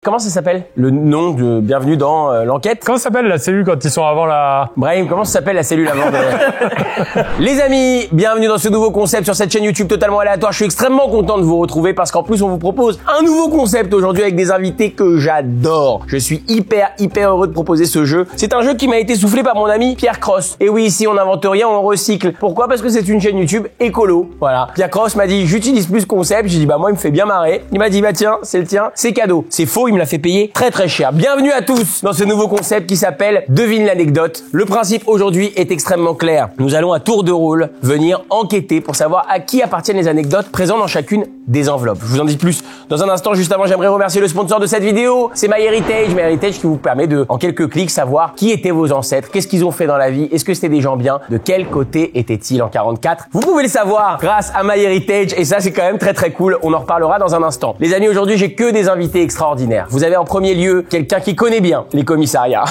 Comment ça s'appelle? Le nom de Bienvenue dans l'enquête? Comment ça s'appelle la cellule quand ils sont avant la... Brahim, comment ça s'appelle la cellule avant de... Les amis, bienvenue dans ce nouveau concept sur cette chaîne YouTube totalement aléatoire. Je suis extrêmement content de vous retrouver parce qu'en plus on vous propose un nouveau concept aujourd'hui avec des invités que j'adore. Je suis hyper heureux de proposer ce jeu. C'est un jeu qui m'a été soufflé par mon ami Pierre Cross. Et oui, ici on n'invente rien, on recycle. Pourquoi? Parce que c'est une chaîne YouTube écolo. Voilà. Pierre Cross m'a dit j'utilise plus ce concept. J'ai dit bah moi il me fait bien marrer. Il m'a dit bah tiens, c'est le tien, c'est cadeau. C'est faux, il me l'a fait payer très cher. Bienvenue à tous dans ce nouveau concept qui s'appelle Devine l'anecdote. Le principe aujourd'hui est extrêmement clair. Nous allons à tour de rôle venir enquêter pour savoir à qui appartiennent les anecdotes présentes dans chacune des enveloppes. Je vous en dis plus dans un instant. Juste avant, j'aimerais remercier le sponsor de cette vidéo. C'est MyHeritage. MyHeritage qui vous permet de, en quelques clics, savoir qui étaient vos ancêtres, qu'est-ce qu'ils ont fait dans la vie, est-ce que c'était des gens bien, de quel côté étaient-ils en 44. Vous pouvez le savoir grâce à MyHeritage et ça c'est quand même très cool. On en reparlera dans un instant. Les amis, aujourd'hui j'ai que des invités extraordinaires. Vous avez en premier lieu quelqu'un qui connaît bien les commissariats.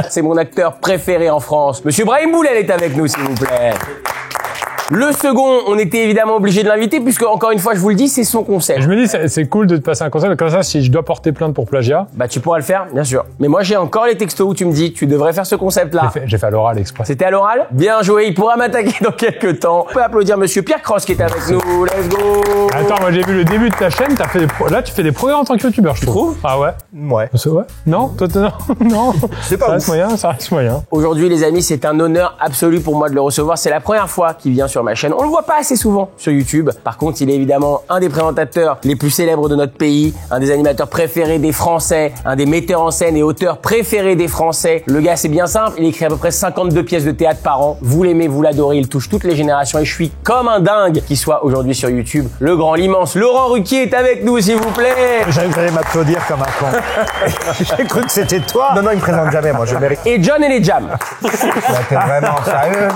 C'est mon acteur préféré en France. Monsieur Brahim Boulel est avec nous, s'il vous plaît. Le second, on était évidemment obligé de l'inviter puisque, encore une fois, je vous le dis, c'est son concept. Je me dis, c'est cool de te passer un concept. Comme ça, si je dois porter plainte pour plagiat. Bah, tu pourras le faire, bien sûr. Mais moi, j'ai encore les textos où tu me dis, tu devrais faire ce concept-là. J'ai fait à l'oral exprès. C'était à l'oral? Bien joué, il pourra m'attaquer dans quelques temps. On peut applaudir monsieur Pierre Cross qui est avec nous. Let's go! Attends, moi, j'ai vu le début de ta chaîne. Là, tu fais des progrès en tant que youtubeur, je trouve. Ah ouais? Ouais. Ouais? Non? Toi, non? C'est pas ouf. Ça reste moyen. Aujourd'hui, les amis, c'est un honneur absolu pour moi de le recevoir. C'est la première fois qu'il vient sur ma chaîne. On le voit pas assez souvent sur YouTube. Par contre, il est évidemment un des présentateurs les plus célèbres de notre pays, un des animateurs préférés des Français, un des metteurs en scène et auteurs préférés des Français. Le gars, c'est bien simple, il écrit à peu près 52 pièces de théâtre par an. Vous l'aimez, vous l'adorez, il touche toutes les générations et je suis comme un dingue qu'il soit aujourd'hui sur YouTube. Le grand, l'immense Laurent Ruquier est avec nous, s'il vous plaît. J'allais m'applaudir comme un con. J'ai cru que c'était toi. Non, il me présente jamais, moi, je mérite. Et John et les Jams. T'es vraiment sérieux?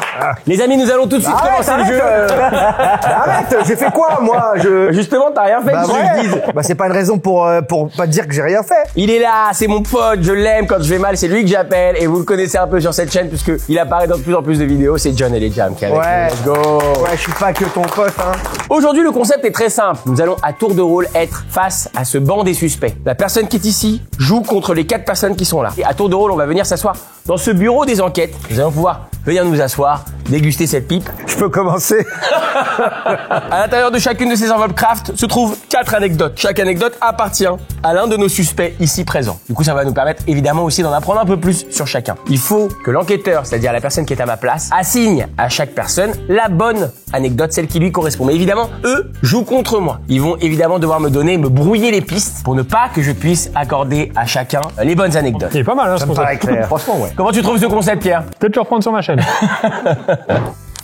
Les amis, nous allons tout de suite commencer le jeu. Arrête, j'ai fait quoi, moi? Justement, t'as rien fait, je dise. Bah, c'est pas une raison pour pas dire que j'ai rien fait. Il est là, c'est mon pote, je l'aime quand je vais mal, c'est lui que j'appelle et vous le connaissez un peu sur cette chaîne puisque il apparaît dans de plus en plus de vidéos, c'est John et les Jams qui est avec nous. Let's go. Ouais, je suis pas que ton pote, hein. Aujourd'hui, le concept est très simple. Nous allons à tour de rôle être face à ce banc des suspects. La personne qui est ici joue contre les 4 personnes qui sont là. Et à tour de rôle, on va venir s'asseoir dans ce bureau des enquêtes. Nous allons pouvoir venir nous asseoir, déguster cette pipe. Je peux commencer? À l'intérieur de chacune de ces enveloppes craft se trouvent 4 anecdotes. Chaque anecdote appartient à l'un de nos suspects ici présents. Du coup, ça va nous permettre évidemment aussi d'en apprendre un peu plus sur chacun. Il faut que l'enquêteur, c'est-à-dire la personne qui est à ma place, assigne à chaque personne la bonne anecdote, celle qui lui correspond. Mais évidemment, eux jouent contre moi. Ils vont évidemment devoir me brouiller les pistes pour ne pas que je puisse accorder à chacun les bonnes anecdotes. Il est pas mal, hein, ce concept. Franchement, ouais. Comment tu trouves ce concept, Pierre? Peut-être le reprendre sur ma chaîne.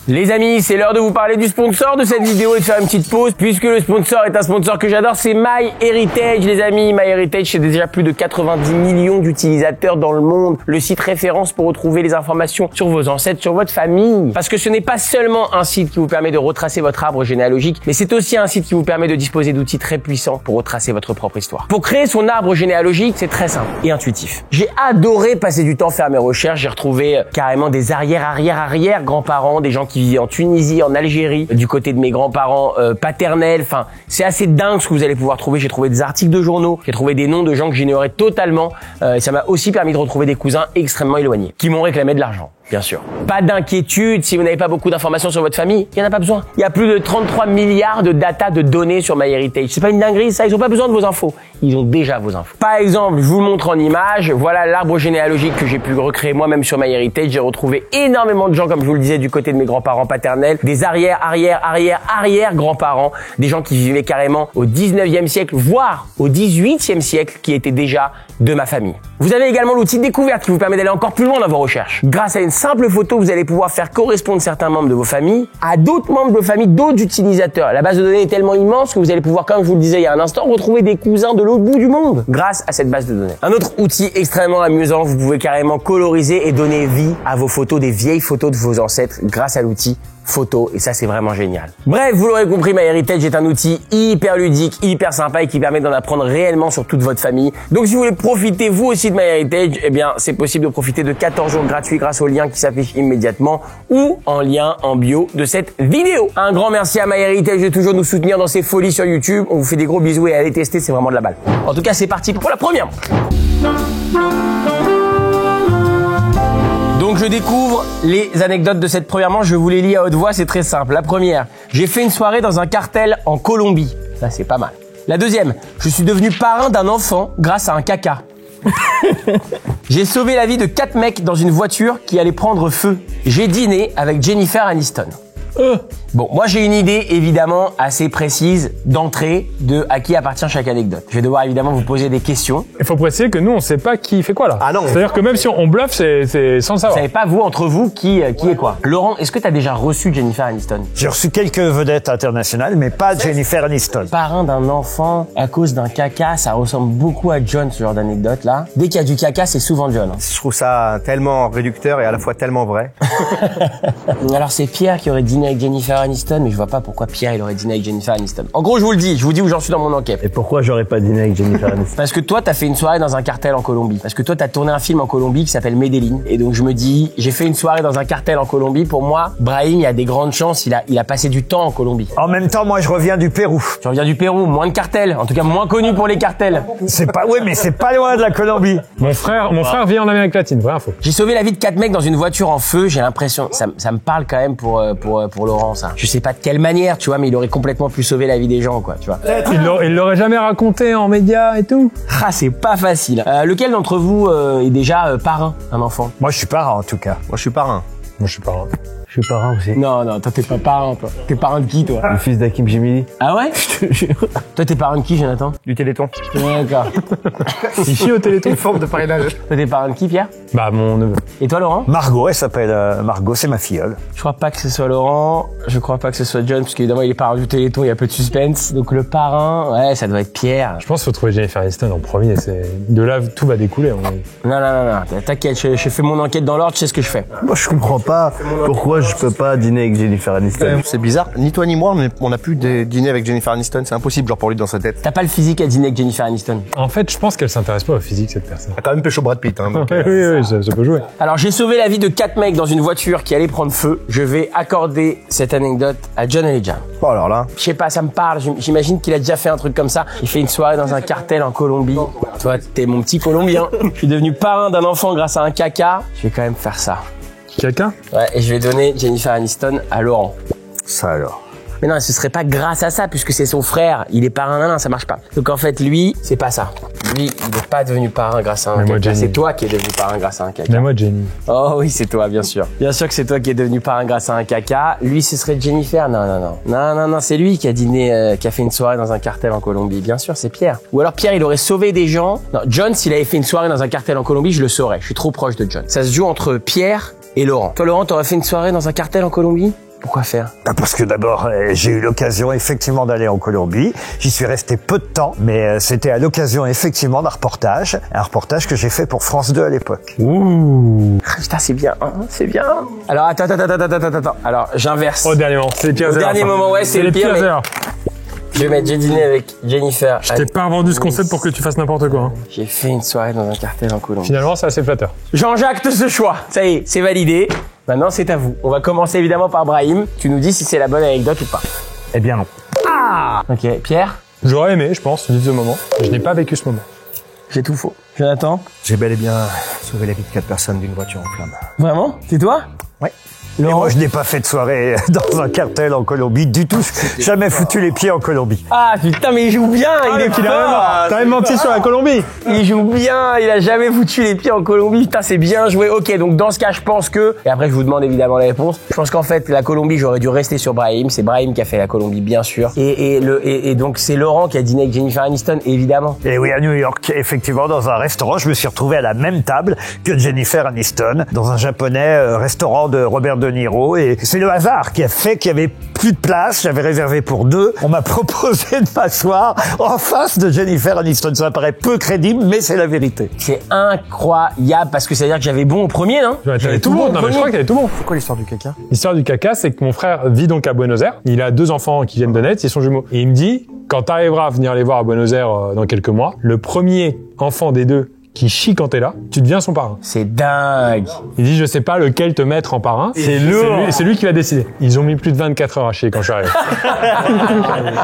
Les amis, c'est l'heure de vous parler du sponsor de cette vidéo et de faire une petite pause puisque le sponsor est un sponsor que j'adore, c'est MyHeritage, les amis. MyHeritage, c'est déjà plus de 90 millions d'utilisateurs dans le monde. Le site référence pour retrouver les informations sur vos ancêtres, sur votre famille. Parce que ce n'est pas seulement un site qui vous permet de retracer votre arbre généalogique, mais c'est aussi un site qui vous permet de disposer d'outils très puissants pour retracer votre propre histoire. Pour créer son arbre généalogique, c'est très simple et intuitif. J'ai adoré passer du temps à faire mes recherches. J'ai retrouvé carrément des arrière grands-parents, des gens qui vivaient en Tunisie, en Algérie, du côté de mes grands-parents paternels. Enfin, c'est assez dingue ce que vous allez pouvoir trouver. J'ai trouvé des articles de journaux, j'ai trouvé des noms de gens que j'ignorais totalement. Et ça m'a aussi permis de retrouver des cousins extrêmement éloignés qui m'ont réclamé de l'argent. Bien sûr. Pas d'inquiétude si vous n'avez pas beaucoup d'informations sur votre famille. Il n'y en a pas besoin. Il y a plus de 33 milliards de data de données sur MyHeritage. C'est pas une dinguerie, ça. Ils ont pas besoin de vos infos. Ils ont déjà vos infos. Par exemple, je vous le montre en image. Voilà l'arbre généalogique que j'ai pu recréer moi-même sur MyHeritage. J'ai retrouvé énormément de gens, comme je vous le disais, du côté de mes grands-parents paternels. Des arrière grands-parents. Des gens qui vivaient carrément au 19e siècle, voire au 18e siècle, qui étaient déjà de ma famille. Vous avez également l'outil découverte qui vous permet d'aller encore plus loin dans vos recherches. Grâce à une simple photo, vous allez pouvoir faire correspondre certains membres de vos familles à d'autres membres de vos familles, d'autres utilisateurs. La base de données est tellement immense que vous allez pouvoir, comme je vous le disais il y a un instant, retrouver des cousins de l'autre bout du monde grâce à cette base de données. Un autre outil extrêmement amusant, vous pouvez carrément coloriser et donner vie à vos photos, des vieilles photos de vos ancêtres grâce à l'outil photos et ça c'est vraiment génial. Bref, vous l'aurez compris, MyHeritage est un outil hyper ludique, hyper sympa et qui permet d'en apprendre réellement sur toute votre famille. Donc si vous voulez profiter vous aussi de MyHeritage, eh bien c'est possible de profiter de 14 jours gratuits grâce au lien qui s'affiche immédiatement ou en lien en bio de cette vidéo. Un grand merci à MyHeritage de toujours nous soutenir dans ses folies sur YouTube. On vous fait des gros bisous et allez tester, c'est vraiment de la balle. En tout cas, c'est parti pour la première. Donc je découvre les anecdotes de cette première manche, je vous les lis à haute voix, c'est très simple. La première, j'ai fait une soirée dans un cartel en Colombie. Ça c'est pas mal. La deuxième, je suis devenu parrain d'un enfant grâce à un caca. J'ai sauvé la vie de 4 mecs dans une voiture qui allait prendre feu. J'ai dîné avec Jennifer Aniston. Bon, moi j'ai une idée évidemment assez précise d'entrée de à qui appartient chaque anecdote. Je vais devoir évidemment vous poser des questions. Il faut préciser que nous on sait pas qui fait quoi là. Ah non. C'est-à-dire que même si on bluffe, c'est sans le Vous savoir. savez pas vous entre vous qui est quoi. Laurent, est-ce que tu as déjà reçu Jennifer Aniston? J'ai reçu quelques vedettes internationales, mais pas Jennifer Aniston. Parrain d'un enfant à cause d'un caca, ça ressemble beaucoup à John ce genre d'anecdote là. Dès qu'il y a du caca, c'est souvent John. Hein. Je trouve ça tellement réducteur et à la fois tellement vrai. Alors c'est Pierre qui aurait dîné avec Jennifer Aniston, mais je vois pas pourquoi Pierre il aurait dîné avec Jennifer Aniston. En gros, je vous le dis, je vous dis où j'en suis dans mon enquête. Et pourquoi j'aurais pas dîné avec Jennifer Aniston? Parce que toi, t'as fait une soirée dans un cartel en Colombie. Parce que toi, t'as tourné un film en Colombie qui s'appelle Medellín. Et donc je me dis, j'ai fait une soirée dans un cartel en Colombie. Pour moi, Brahim, il y a des grandes chances. Il a passé du temps en Colombie. En même temps, moi, je reviens du Pérou. Tu reviens du Pérou, moins de cartels. En tout cas, moins connu pour les cartels. C'est pas, oui, mais c'est pas loin de la Colombie. Mon frère vit en Amérique latine, vraie info. J'ai sauvé la vie de 4 mecs dans une voiture en feu. J'ai l'impression, ça me parle quand même pour Laurent, ça. Je sais pas de quelle manière, tu vois, mais il aurait complètement pu sauver la vie des gens, quoi, tu vois. Il l'aurait jamais raconté en médias et tout. Ah, c'est pas facile. Lequel d'entre vous est déjà parrain d'un enfant? Moi, je suis parent, en tout cas. Moi, je suis parrain. Moi je suis pas. Je suis parrain aussi. Non, toi t'es pas parrain, toi. T'es parrain de qui, toi? Le fils d'Hakim Jemili. Ah ouais? Je te jure. Toi t'es parrain de qui, Jonathan? Du Téléthon. Ouais, d'accord. Ici au Téléthon. Une forme de parrainage. Toi t'es parrain de qui, Pierre? Bah mon neveu. Et toi, Laurent? Margot, elle s'appelle Margot, c'est ma filleule. Je crois pas que ce soit Laurent, je crois pas que ce soit John, parce qu'évidemment il est parrain du Téléthon, il y a peu de suspense. Donc le parrain, ouais, ça doit être Pierre. Je pense qu'il faut trouver Jennifer Aniston en premier. De là tout va découler. Non, t'inquiète, je fais mon enquête dans l'ordre, je sais ce que je fais. Moi, je comprends pas pourquoi je peux pas dîner avec Jennifer Aniston. C'est bizarre. Ni toi ni moi, on a pu dîner avec Jennifer Aniston. C'est impossible, genre pour lui dans sa tête. T'as pas le physique à dîner avec Jennifer Aniston. En fait, je pense qu'elle s'intéresse pas au physique cette personne. Elle a quand même pécho Brad Pitt. Hein, donc, oui, ça peut jouer. Alors j'ai sauvé la vie de 4 mecs dans une voiture qui allait prendre feu. Je vais accorder cette anecdote à John Elijah. Oh, alors là. Je sais pas, ça me parle. J'imagine qu'il a déjà fait un truc comme ça. Il fait une soirée dans un cartel en Colombie. Toi, t'es mon petit Colombien. Je suis devenu parrain d'un enfant grâce à un caca. Je vais quand même faire ça. Quelqu'un? Ouais, et je vais donner Jennifer Aniston à Laurent. Ça alors. Mais non, ce serait pas grâce à ça, puisque c'est son frère. Il est parrain, non, ça marche pas. Donc en fait, lui, c'est pas ça. Lui, il n'est pas devenu parrain grâce à un caca. C'est toi qui es devenu parrain grâce à un caca. Mais moi, Jenny. Oh oui, c'est toi, bien sûr. Bien sûr que c'est toi qui es devenu parrain grâce à un caca. Lui, ce serait Jennifer. Non, c'est lui qui a dîné, qui a fait une soirée dans un cartel en Colombie. Bien sûr, c'est Pierre. Ou alors Pierre, il aurait sauvé des gens. Non, John, s'il avait fait une soirée dans un cartel en Colombie, je le saurais. Je suis trop proche de John. Ça se joue entre Pierre et Laurent. Toi, Laurent, t'aurais fait une soirée dans un cartel en Colombie? Pourquoi faire? Parce que d'abord, j'ai eu l'occasion effectivement d'aller en Colombie. J'y suis resté peu de temps, mais c'était à l'occasion effectivement d'un reportage. Un reportage que j'ai fait pour France 2 à l'époque. Ouh. Putain, c'est bien, hein, c'est bien. Alors, attends. Alors, j'inverse. Au dernier moment. C'est les pires Au heures, dernier ça. moment, ouais, c'est le pire. heures. Je vais mettre, j'ai dîné avec Jennifer. Je t'ai pas vendu ce concept pour que tu fasses n'importe quoi. Hein. J'ai fait une soirée dans un cartel en Colombie. Finalement, c'est assez flatteur. J'enjacte ce choix. Ça y est, c'est validé. Maintenant, c'est à vous. On va commencer évidemment par Brahim. Tu nous dis si c'est la bonne anecdote ou pas. Eh bien non. Ah! Ok, Pierre? J'aurais aimé, je pense, vivre ce moment. Je n'ai pas vécu ce moment. J'ai tout faux. Jonathan? J'ai bel et bien sauvé la vie de 4 personnes d'une voiture en flammes. Vraiment? C'est toi? Ouais. Et moi, je n'ai pas fait de soirée dans un cartel en Colombie du tout. Jamais foutu les pieds en Colombie. Ah putain, mais il joue bien, il est fort. T'as même menti sur la Colombie. Il joue bien, il a jamais foutu les pieds en Colombie. Putain, c'est bien joué. Ok, donc dans ce cas, je pense que, et après je vous demande évidemment la réponse, je pense qu'en fait, la Colombie, j'aurais dû rester sur Brahim. C'est Brahim qui a fait la Colombie, bien sûr. Et donc c'est Laurent qui a dîné avec Jennifer Aniston, évidemment. Et oui, à New York, effectivement, dans un restaurant, je me suis retrouvé à la même table que Jennifer Aniston, dans un japonais restaurant accident de Robert De Niro et c'est le hasard qui a fait qu'il y avait plus de place. J'avais réservé pour 2. On m'a proposé de m'asseoir en face de Jennifer Aniston. Ça paraît peu crédible, mais c'est la vérité. C'est incroyable parce que ça veut dire que j'avais bon au premier, non? J'avais tout bon. Non, mais je crois qu'il avait tout bon. C'est quoi l'histoire du caca? L'histoire du caca, c'est que mon frère vit donc à Buenos Aires. Il a 2 enfants qui viennent de naître, ils sont jumeaux. Et il me dit, quand t'arriveras à venir les voir à Buenos Aires dans quelques mois, le premier enfant des 2 qui chie quand t'es là, tu deviens son parrain. C'est dingue. Il dit, je sais pas lequel te mettre en parrain. C'est lui qui va décider. Ils ont mis plus de 24 heures à chier quand je suis arrivé.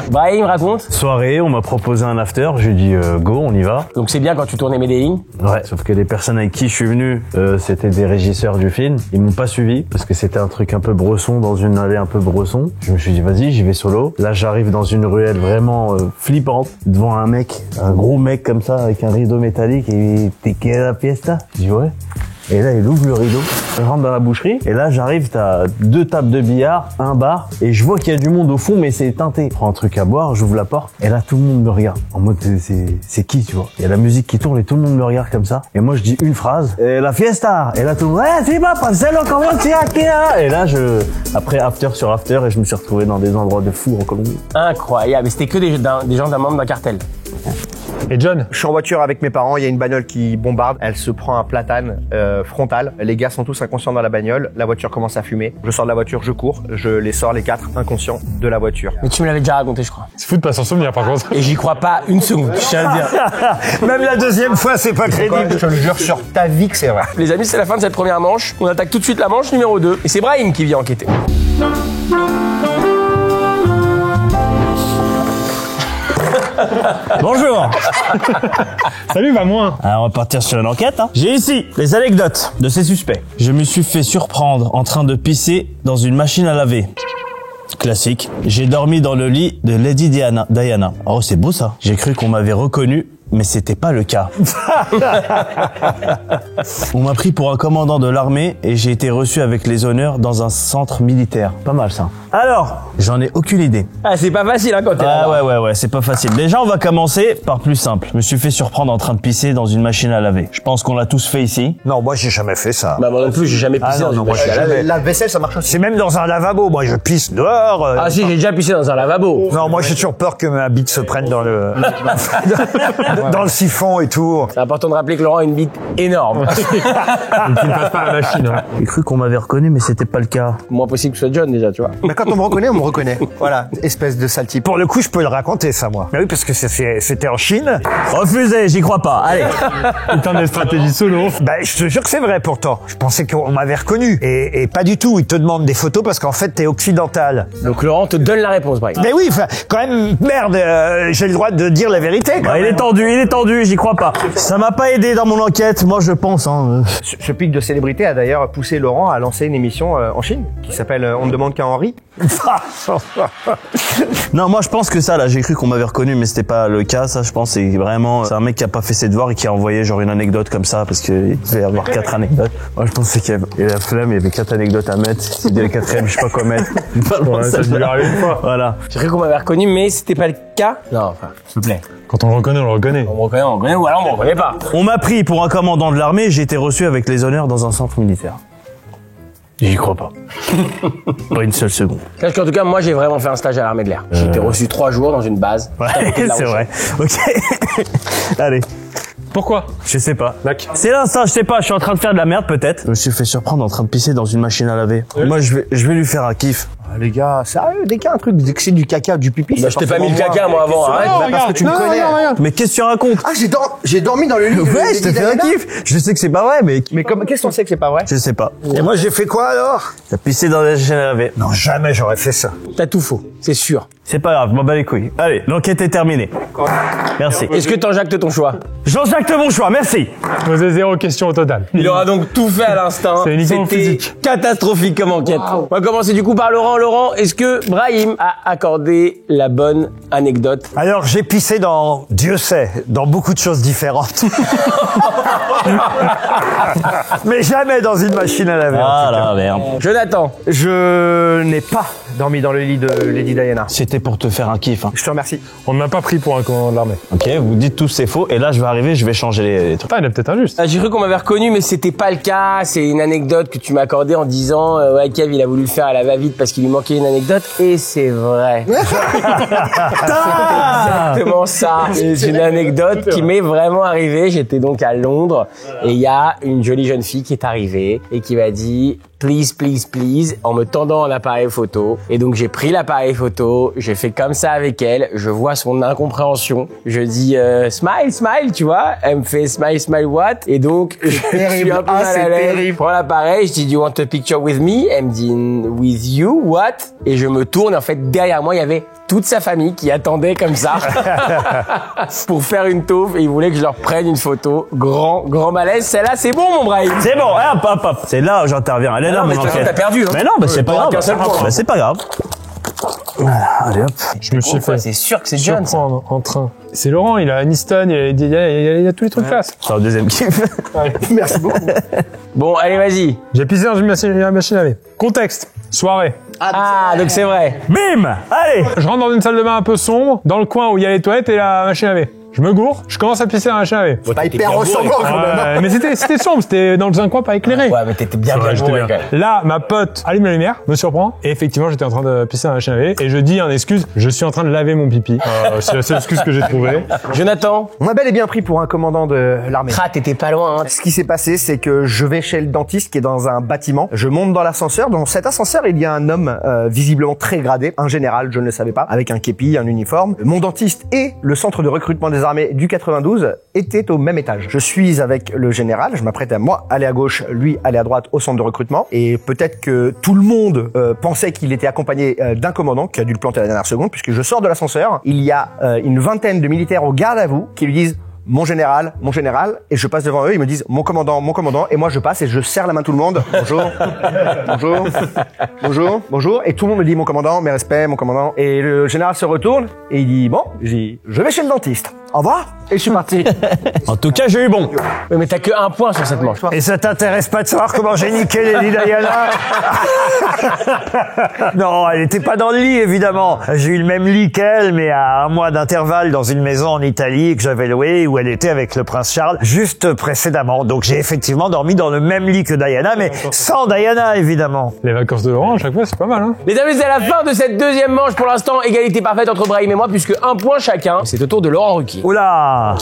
Brahim, raconte. Soirée, on m'a proposé un after, je lui ai dit go, on y va. Donc c'est bien quand tu tournais Medellin. Ouais, sauf que les personnes avec qui je suis venu, c'était des régisseurs du film. Ils m'ont pas suivi parce que c'était un truc un peu bresson, dans une allée un peu bresson. Je me suis dit vas-y, j'y vais solo. Là, j'arrive dans une ruelle vraiment flippante, devant un mec, un gros mec comme ça, avec un rideau métallique et t'es quelle la fiesta? Je dis ouais. Et là, il ouvre le rideau, je rentre dans la boucherie, et là, j'arrive, t'as 2 tables de billard, un bar, et je vois qu'il y a du monde au fond, mais c'est teinté. Je prends un truc à boire, j'ouvre la porte, et là, tout le monde me regarde. En mode, c'est qui, tu vois? Il y a la musique qui tourne, et tout le monde me regarde comme ça. Et moi, je dis une phrase, et la fiesta! Et là, tout le monde, c'est pas passer le comment tu as. Et là, après, after sur after, et je me suis retrouvé dans des endroits de fou en Colombie. Incroyable. Et c'était que des gens d'un membre d'un cartel. Et John? Je suis en voiture avec mes parents, il y a une bagnole qui bombarde, elle se prend un platane frontal. Les gars sont tous inconscients dans la bagnole, la voiture commence à fumer. Je sors de la voiture, je cours, je les sors les 4 inconscients de la voiture. Mais tu me l'avais déjà raconté, je crois. C'est fou de pas s'en souvenir par contre. Et j'y crois pas une seconde, je tiens à le dire. Même la deuxième fois, c'est pas crédible. Je te le jure sur ta vie que c'est vrai. Les amis, c'est la fin de cette première manche. On attaque tout de suite la manche numéro 2. Et c'est Brahim qui vient enquêter. Bonjour. Salut, va moins. Alors, on va partir sur une enquête. J'ai ici les anecdotes de ces suspects. Je me suis fait surprendre en train de pisser dans une machine à laver. Classique. J'ai dormi dans le lit de Lady Diana. Oh, c'est beau ça. J'ai cru qu'on m'avait reconnu, mais c'était pas le cas. On m'a pris pour un commandant de l'armée et j'ai été reçu avec les honneurs dans un centre militaire. Pas mal ça. Alors, j'en ai aucune idée. Ah, c'est pas facile, hein, quand t'es Ah là. ouais, c'est pas facile. Déjà, on va commencer par plus simple. Je me suis fait surprendre en train de pisser dans une machine à laver. Je pense qu'on l'a tous fait ici. Non, moi, j'ai jamais fait ça. Bah, moi non plus, j'ai jamais pissé dans une moi, machine à laver. jamais. La vaisselle, ça marche aussi. C'est même dans un lavabo. Moi, je pisse dehors. Ah si, j'ai déjà pissé dans un lavabo. Non, moi, j'ai toujours peur que ma bite se prenne dans le dans le siphon et tout. C'est important de rappeler que Laurent a une bite énorme. Il ne passe pas à la machine. Hein. J'ai cru qu'on m'avait reconnu, mais c'était pas le cas. Moins possible que ce soit John, déjà, tu vois. Mais quand on me reconnaît, on me reconnaît. Voilà, espèce de sale type. Pour le coup, je peux le raconter, ça, moi. Mais oui, parce que c'était en Chine. Refusé, j'y crois pas. Allez. Putain de stratégie solo. Bah, je te jure que c'est vrai, pourtant. Je pensais qu'on m'avait reconnu. Et pas du tout. Ils te demandent des photos parce qu'en fait, t'es occidental. Donc Laurent te donne la réponse, Brahim. Mais oui, enfin, quand même, merde, j'ai le droit de dire la vérité, quand Il même. est tendu, j'y crois pas. Ça m'a pas aidé dans mon enquête, moi je pense. Ce pic de célébrité a d'ailleurs poussé Laurent à lancer une émission en Chine qui s'appelle On ne demande qu'à Henri. Non, moi je pense que ça là, j'ai cru qu'on m'avait reconnu, mais c'était pas le cas. Ça, je pense, c'est vraiment c'est un mec qui a pas fait ses devoirs et qui a envoyé genre une anecdote comme ça parce qu'il devait y avoir 4 anecdotes. Moi je pensais qu'il y avait la flemme, il y avait 4 anecdotes à mettre. Il dit la 4e, je sais pas quoi mettre. Ouais, ça lui arrive une fois. Voilà. J'ai cru qu'on m'avait reconnu, mais c'était pas le cas. Non, enfin, s'il te plaît. Quand on le reconnaît, on le reconnaît. On me reconnaît, ou alors on me reconnaît pas. On m'a pris pour un commandant de l'armée, j'ai été reçu avec les honneurs dans un centre militaire. J'y crois pas. Pas une seule seconde. Sache qu'en tout cas, moi, j'ai vraiment fait un stage à l'armée de l'air. J'ai été reçu 3 jours dans une base. Ouais, à côté de La c'est Rochelle. vrai. Ok. Allez. Pourquoi? Je sais pas. Mac. C'est l'instant, je sais pas, je suis en train de faire de la merde peut-être. Je me suis fait surprendre en train de pisser dans une machine à laver. Moi je vais lui faire un kiff. Ah, les gars, sérieux, dès qu'il y a un truc, dès que c'est du caca, du pipi. Bah, je t'ai pas mis le caca, moi, avant. Arrête. Bah, parce que tu me connais. Mais qu'est-ce que tu racontes? Ah, j'ai dormi dans le lit. Ouais, je te fais un kiff. Je sais que c'est pas vrai, mais Mais qu'est-ce qu'on sait que c'est pas vrai? je sais pas. Et moi, j'ai fait quoi, alors? T'as pissé dans la machine à laver. Non, jamais j'aurais fait ça. T'as tout faux, c'est sûr. C'est pas grave, m'en bats les couilles. Allez, l'enquête est terminée. Merci. Est-ce que t'enjactes ton choix? Jean-Jacques mon choix, merci. Posez 0 question au total. Il aura donc tout fait à l'instant. C'est uniquement C'était physique. catastrophique comme enquête. On va commencer du coup par Laurent. Laurent, est-ce que Brahim a accordé la bonne anecdote? Alors, j'ai pissé dans, Dieu sait, dans beaucoup de choses différentes. Mais jamais dans une machine à laver. en Ah tout cas. là, merde. Jonathan. Je n'ai pas dormi dans le lit de Lady Diana. C'était pour te faire un kiff. Hein. Je te remercie. On ne m'a pas pris pour un commandant de l'armée. Ok, vous dites tous c'est faux, et là je vais arriver, je vais changer les trucs. Putain, il a peut-être c'est injuste. J'ai cru qu'on m'avait reconnu, mais c'était pas le cas. C'est une anecdote que tu m'as accordée en disant ouais, Kev, il a voulu le faire à la va-vite parce qu'il lui manquait une anecdote. Et c'est vrai. Exactement ça. C'est une anecdote qui m'est vraiment arrivée. J'étais donc à Londres et il y a une jolie jeune fille qui est arrivée et qui m'a dit please, please, please, en me tendant un appareil photo. Et donc j'ai pris l'appareil photo, j'ai fait comme ça avec elle. Je vois son incompréhension. Je dis smile, smile, tu vois. Elle me fait smile, smile what? Et donc je suis un peu mal à l'aise. Je prends l'appareil, je dis do you want a picture with me? Elle me dit with you what? Et je me tourne. En fait derrière moi il y avait toute sa famille qui attendait comme ça pour faire une taupe et ils voulaient que je leur prenne une photo. Grand malaise. Celle-là, c'est bon, mon Brahim. C'est bon, hop, hop, hop. C'est là où j'interviens. Elle est là, mais mon de toute façon, enquête. t'as perdu, hein. Mais non, bah, c'est pas grave. qu'un seul point. Bah, c'est pas grave. Voilà, allez hop. Je me suis fait C'est sûr que c'est John, ça. surprendre en train. C'est Laurent, il a Aniston, il a tous les trucs classe. C'est un deuxième kiff. Merci beaucoup. Bon, allez, vas-y. J'ai pissé dans une machine à laver. Contexte, soirée. Ah, donc c'est vrai. Bim! Allez! Je rentre dans une salle de bain un peu sombre, dans le coin où il y a les toilettes et la machine à laver. Je me gourre, je commence à pisser dans la machine à laver. Pas hyper ressemblant quand même. Ouais, mais c'était sombre, c'était dans un coin pas éclairé. Ouais, mais t'étais bien Ouais, j'étais bourré, bien. quand même. Là, ma pote allume la lumière, me surprend, et effectivement, j'étais en train de pisser dans la machine à laver, et je dis en excuse, je suis en train de laver mon pipi. C'est la seule excuse que j'ai trouvée. Jonathan. On m'a bel et bien pris pour un commandant de l'armée. Ah, t'étais pas loin, hein. Ce qui s'est passé, c'est que je vais chez le dentiste qui est dans un bâtiment. Je monte dans l'ascenseur. Dans cet ascenseur, il y a un homme visiblement très gradé, un général, je ne le savais pas, avec un képi, un uniforme. Mon dentiste et le centre de recrutement des armées du 92 étaient au même étage. Je suis avec le général, je m'apprête à moi aller à gauche, lui aller à droite au centre de recrutement. Et peut-être que tout le monde pensait qu'il était accompagné d'un commandant qui a dû le planter à la dernière seconde, puisque je sors de l'ascenseur. Il y a une vingtaine de militaires au garde à vous qui lui disent mon général, et je passe devant eux, ils me disent mon commandant, et moi je passe et je serre la main à tout le monde. Bonjour, bonjour, bonjour, bonjour, et tout le monde me dit mon commandant, mes respects, mon commandant. Et le général se retourne et il dit bon, je dis je vais chez le dentiste. Au revoir. Et je suis parti. En tout cas, j'ai eu bon. Oui, mais t'as que un point sur cette manche. Et ça t'intéresse pas de savoir comment j'ai niqué Lady Diana? Non, elle était pas dans le lit, évidemment. J'ai eu le même lit qu'elle, mais à un mois d'intervalle dans une maison en Italie que j'avais louée où elle était avec le prince Charles juste précédemment. Donc j'ai effectivement dormi dans le même lit que Diana, mais sans Diana, évidemment. Les vacances de Laurent, à chaque fois, c'est pas mal, hein. Les amis, c'est la fin de cette deuxième manche. Pour l'instant, égalité parfaite entre Brahim et moi, puisque un point chacun. C'est au tour de Laurent Ruquier. Oula!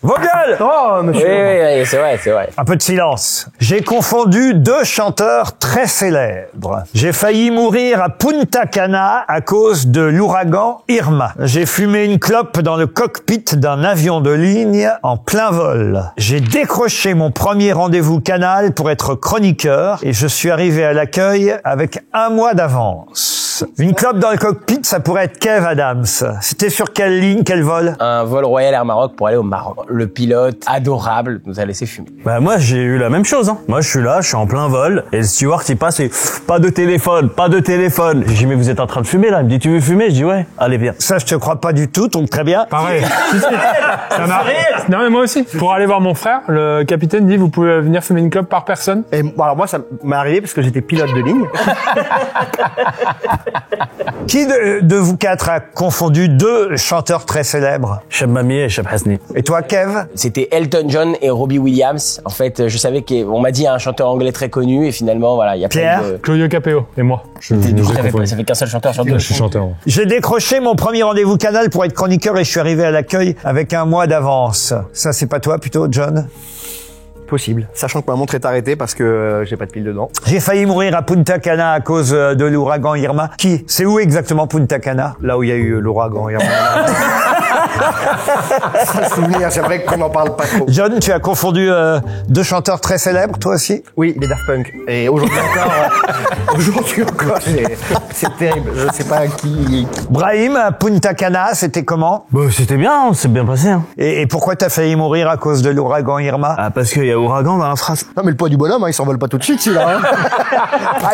Vos gueules! Oh, monsieur. Oui, c'est vrai. Un peu de silence. J'ai confondu deux chanteurs très célèbres. J'ai failli mourir à Punta Cana à cause de l'ouragan Irma. J'ai fumé une clope dans le cockpit d'un avion de ligne en plein vol. J'ai décroché mon premier rendez-vous Canal pour être chroniqueur et je suis arrivé à l'accueil avec un mois d'avance. Une clope dans le cockpit, ça pourrait être Kev Adams. C'était sur quelle ligne, quel vol? Un vol Royal Air Maroc pour aller au Maroc. Le pilote, adorable, nous a laissé fumer. Bah, moi, j'ai eu la même chose, hein. Moi, je suis là, je suis en plein vol, et le steward, il passe et pas de téléphone, pas de téléphone. J'ai dit, mais vous êtes en train de fumer, là? Il me dit, tu veux fumer? Je dis, ouais. Allez, viens. Ça, je te crois pas du tout, donc très bien. Pareil. Ça m'a... Non, mais moi aussi. Pour aller voir mon frère, le capitaine dit, vous pouvez venir fumer une clope par personne. Et bon, alors moi, ça m'est arrivé parce que j'étais pilote de ligne. Qui de vous quatre a confondu deux chanteurs très célèbres? Cheb Mami et Cheb Hasni. Et toi, Kev? C'était Elton John et Robbie Williams. En fait, je savais qu'on m'a dit un chanteur anglais très connu et finalement, voilà, il y a Pierre? plein de... Claudio Capéo et moi. Je nous ai confondus. Ça fait qu'un seul chanteur sur deux. Je suis chanteur. moi. J'ai décroché mon premier rendez-vous Canal pour être chroniqueur et je suis arrivé à l'accueil avec un mois d'avance. Ça, c'est pas toi plutôt, John? Possible. Sachant que ma montre est arrêtée parce que j'ai pas de pile dedans. J'ai failli mourir à Punta Cana à cause de l'ouragan Irma. Qui? C'est où exactement Punta Cana? Là où il y a eu l'ouragan. Ça souvenir, c'est vrai qu'on n'en parle pas trop. John, tu as confondu deux chanteurs très célèbres, toi aussi? Oui, les Daft Punk. Et aujourd'hui encore, c'est terrible. Je sais pas qui... Brahim, à Punta Cana, c'était comment? Bah, c'était bien, c'est bien passé, hein. Et pourquoi t'as failli mourir à cause de l'ouragan Irma? Ah, parce qu'il y a ouragan dans la phrase. Non, mais le poids du bonhomme, hein, il s'envole pas tout de suite, celui-là. Hein. Ah,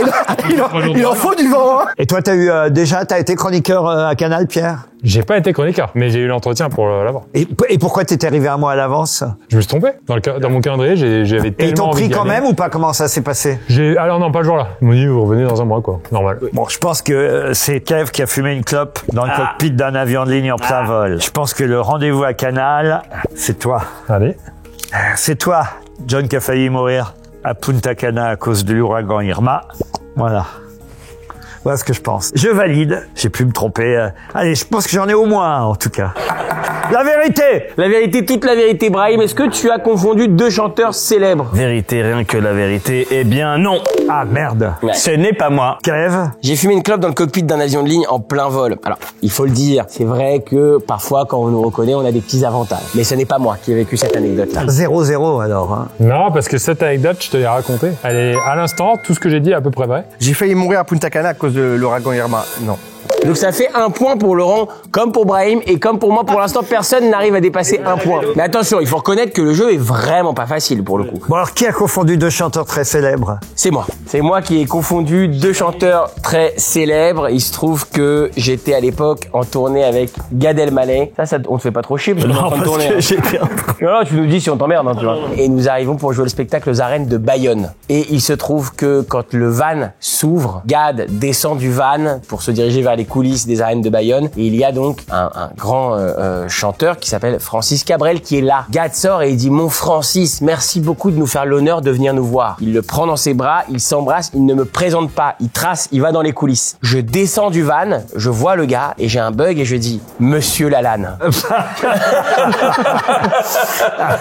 il en faut du vent. Hein. Et toi, t'as été chroniqueur à Canal, Pierre? J'ai pas été chroniqueur, mais j'ai eu l'entretien pour l'avoir. Et pourquoi t'étais arrivé un mois à l'avance? Je me suis trompé. Dans mon calendrier, j'avais Et tellement ils t'ont envie pris d'y quand aller. même ou pas? Comment ça s'est passé? Alors non, pas le jour là. Ils m'ont dit, vous revenez dans un mois, quoi. Normal. Bon, je pense que c'est Kev qui a fumé une clope dans le cockpit d'un avion de ligne en plein vol. Je pense que le rendez-vous à Canal, c'est toi. Allez. C'est toi, John, qui a failli mourir à Punta Cana à cause de l'ouragan Irma. Voilà. Voilà ce que je pense. Je valide. J'ai pu me tromper. Allez, je pense que j'en ai au moins un, en tout cas. La vérité! La vérité, toute la vérité, Brahim. Est-ce que tu as confondu deux chanteurs célèbres? Vérité, rien que la vérité. Eh bien, non. Ah, merde. Ouais. Ce n'est pas moi. Kev? J'ai fumé une clope dans le cockpit d'un avion de ligne en plein vol. Alors, il faut le dire, c'est vrai que parfois, quand on nous reconnaît, on a des petits avantages. Mais ce n'est pas moi qui ai vécu cette anecdote-là. 0-0 alors. Hein. Non, parce que cette anecdote, je te l'ai racontée. Elle est à l'instant, tout ce que j'ai dit est à peu près vrai. J'ai failli mourir à Punta Cana à cause de l'ouragan Irma. Non. Donc ça fait un point pour Laurent, comme pour Brahim, et comme pour moi, pour l'instant, personne n'arrive à dépasser un point. Mais attention, il faut reconnaître que le jeu est vraiment pas facile pour le coup. Bon alors, qui a confondu deux chanteurs très célèbres? C'est moi. C'est moi qui ai confondu deux chanteurs très célèbres. Il se trouve que j'étais à l'époque en tournée avec Gad Elmaleh. Ça, on te fait pas trop chier parce qu'on est en train de tourner. j'étais Non, tu nous dis si on t'emmerde, hein, tu vois. Et nous arrivons pour jouer le spectacle aux arènes de Bayonne. Et il se trouve que quand le van s'ouvre, Gad descend du van pour se diriger vers les coulisses des arènes de Bayonne. Et il y a donc un grand chanteur qui s'appelle Francis Cabrel qui est là. Gad sort et il dit « Mon Francis, merci beaucoup de nous faire l'honneur de venir nous voir. » Il le prend dans ses bras, il s'embrasse, il ne me présente pas. Il trace, il va dans les coulisses. Je descends du van, je vois le gars et j'ai un bug et je dis « Monsieur Lalanne. »